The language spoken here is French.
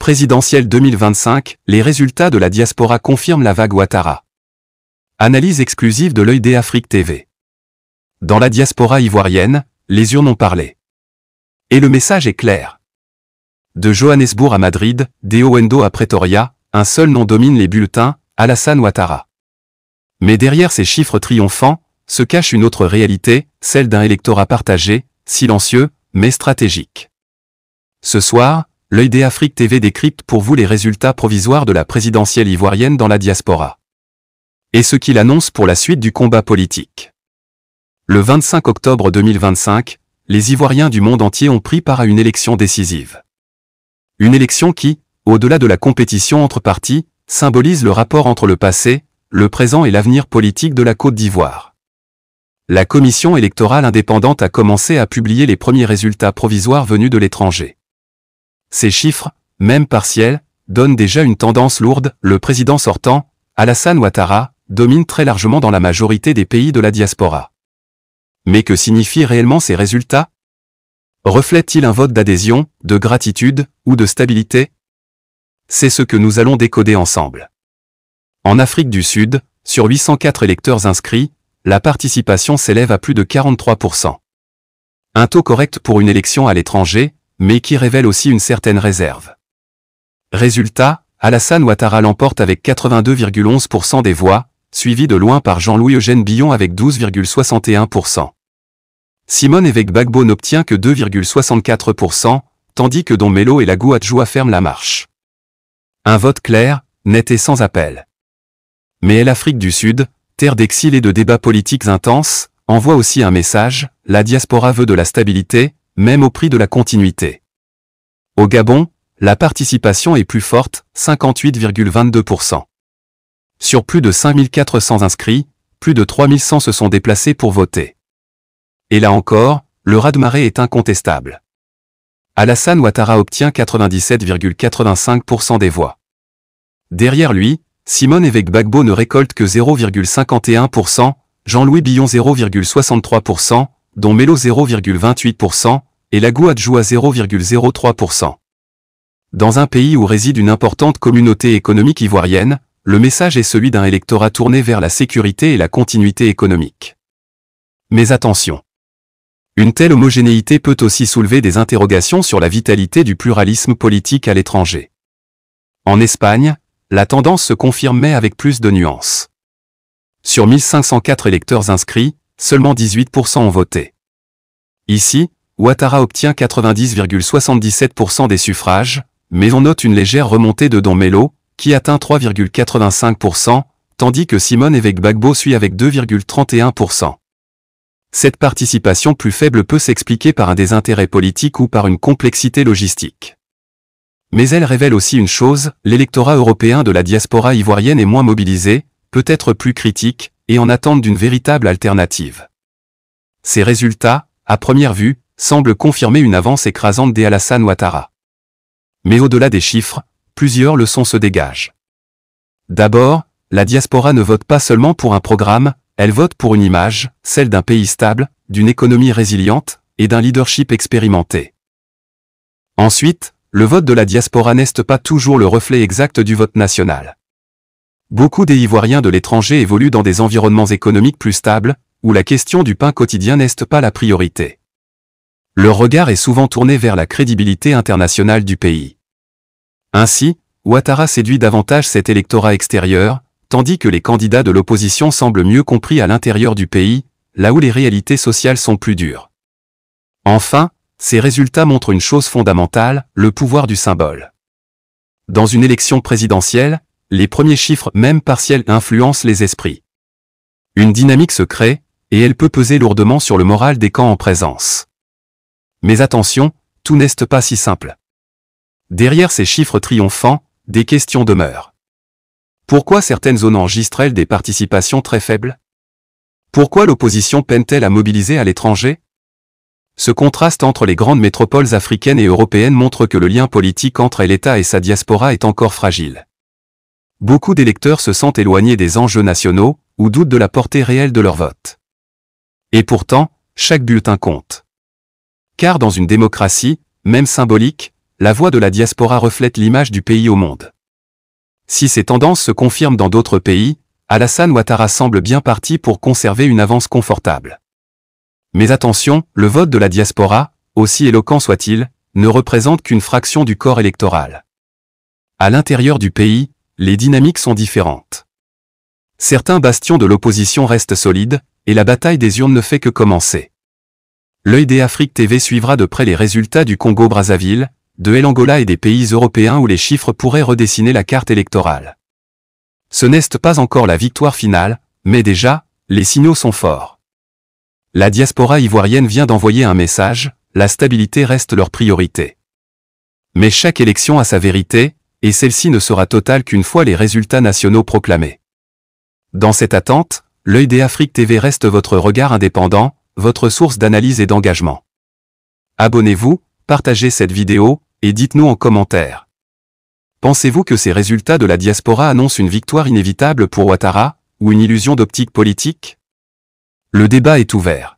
Présidentielle 2025, les résultats de la diaspora confirment la vague Ouattara. Analyse exclusive de l'Œil d'Afrique TV. Dans la diaspora ivoirienne, les urnes ont parlé. Et le message est clair. De Johannesburg à Madrid, d'Eowendo à Pretoria, un seul nom domine les bulletins, Alassane Ouattara. Mais derrière ces chiffres triomphants, se cache une autre réalité, celle d'un électorat partagé, silencieux, mais stratégique. Ce soir, l'Œil d'Afrique TV décrypte pour vous les résultats provisoires de la présidentielle ivoirienne dans la diaspora. Et ce qu'il annonce pour la suite du combat politique. Le 25 octobre 2025, les Ivoiriens du monde entier ont pris part à une élection décisive. Une élection qui, au-delà de la compétition entre partis, symbolise le rapport entre le passé, le présent et l'avenir politique de la Côte d'Ivoire. La commission électorale indépendante a commencé à publier les premiers résultats provisoires venus de l'étranger. Ces chiffres, même partiels, donnent déjà une tendance lourde. Le président sortant, Alassane Ouattara, domine très largement dans la majorité des pays de la diaspora. Mais que signifient réellement ces résultats? Reflètent-ils un vote d'adhésion, de gratitude, ou de stabilité? C'est ce que nous allons décoder ensemble. En Afrique du Sud, sur 804 électeurs inscrits, la participation s'élève à plus de 43%. Un taux correct pour une élection à l'étranger, mais qui révèle aussi une certaine réserve. Résultat, Alassane Ouattara l'emporte avec 82,11% des voix, suivi de loin par Jean-Louis Eugène Billon avec 12,61%. Simone Évêque Gbagbo n'obtient que 2,64%, tandis que Don Melo et Lagou Adjoua ferment la marche. Un vote clair, net et sans appel. Mais l'Afrique du Sud, terre d'exil et de débats politiques intenses, envoie aussi un message, la diaspora veut de la stabilité, même au prix de la continuité. Au Gabon, la participation est plus forte, 58,22%. Sur plus de 5400 inscrits, plus de 3100 se sont déplacés pour voter. Et là encore, le raz-de-marée est incontestable. Alassane Ouattara obtient 97,85% des voix. Derrière lui, Simone Évêque Gbagbo ne récolte que 0,51%, Jean-Louis Billon 0,63%, Don Melo 0,28%, et Lagou Adjoua 0,03%. Dans un pays où réside une importante communauté économique ivoirienne, le message est celui d'un électorat tourné vers la sécurité et la continuité économique. Mais attention! Une telle homogénéité peut aussi soulever des interrogations sur la vitalité du pluralisme politique à l'étranger. En Espagne, la tendance se confirme mais avec plus de nuances. Sur 1504 électeurs inscrits, seulement 18% ont voté. Ici, Ouattara obtient 90,77% des suffrages, mais on note une légère remontée de Don Melo, qui atteint 3,85%, tandis que Simone Évêque Gbagbo suit avec 2,31%. Cette participation plus faible peut s'expliquer par un désintérêt politique ou par une complexité logistique. Mais elle révèle aussi une chose, l'électorat européen de la diaspora ivoirienne est moins mobilisé, peut-être plus critique, et en attente d'une véritable alternative. Ces résultats, à première vue, semblent confirmer une avance écrasante d'Alassane Ouattara. Mais au-delà des chiffres, plusieurs leçons se dégagent. D'abord, la diaspora ne vote pas seulement pour un programme, elle vote pour une image, celle d'un pays stable, d'une économie résiliente, et d'un leadership expérimenté. Ensuite, le vote de la diaspora n'est pas toujours le reflet exact du vote national. Beaucoup des Ivoiriens de l'étranger évoluent dans des environnements économiques plus stables, où la question du pain quotidien n'est pas la priorité. Leur regard est souvent tourné vers la crédibilité internationale du pays. Ainsi, Ouattara séduit davantage cet électorat extérieur, tandis que les candidats de l'opposition semblent mieux compris à l'intérieur du pays, là où les réalités sociales sont plus dures. Enfin, ces résultats montrent une chose fondamentale, le pouvoir du symbole. Dans une élection présidentielle, les premiers chiffres, même partiels, influencent les esprits. Une dynamique se crée, et elle peut peser lourdement sur le moral des camps en présence. Mais attention, tout n'est pas si simple. Derrière ces chiffres triomphants, des questions demeurent. Pourquoi certaines zones enregistrent-elles des participations très faibles? Pourquoi l'opposition peine-t-elle à mobiliser à l'étranger? Ce contraste entre les grandes métropoles africaines et européennes montre que le lien politique entre l'État et sa diaspora est encore fragile. Beaucoup d'électeurs se sentent éloignés des enjeux nationaux, ou doutent de la portée réelle de leur vote. Et pourtant, chaque bulletin compte. Car dans une démocratie, même symbolique, la voix de la diaspora reflète l'image du pays au monde. Si ces tendances se confirment dans d'autres pays, Alassane Ouattara semble bien parti pour conserver une avance confortable. Mais attention, le vote de la diaspora, aussi éloquent soit-il, ne représente qu'une fraction du corps électoral. À l'intérieur du pays, les dynamiques sont différentes. Certains bastions de l'opposition restent solides, et la bataille des urnes ne fait que commencer. L'œil des Afrique TV suivra de près les résultats du Congo-Brazzaville, de l'Angola et des pays européens où les chiffres pourraient redessiner la carte électorale. Ce n'est pas encore la victoire finale, mais déjà, les signaux sont forts. La diaspora ivoirienne vient d'envoyer un message, la stabilité reste leur priorité. Mais chaque élection a sa vérité, et celle-ci ne sera totale qu'une fois les résultats nationaux proclamés. Dans cette attente, l'œil des Afrique TV reste votre regard indépendant, votre source d'analyse et d'engagement. Abonnez-vous, partagez cette vidéo, et dites-nous en commentaire. Pensez-vous que ces résultats de la diaspora annoncent une victoire inévitable pour Ouattara, ou une illusion d'optique politique? Le débat est ouvert.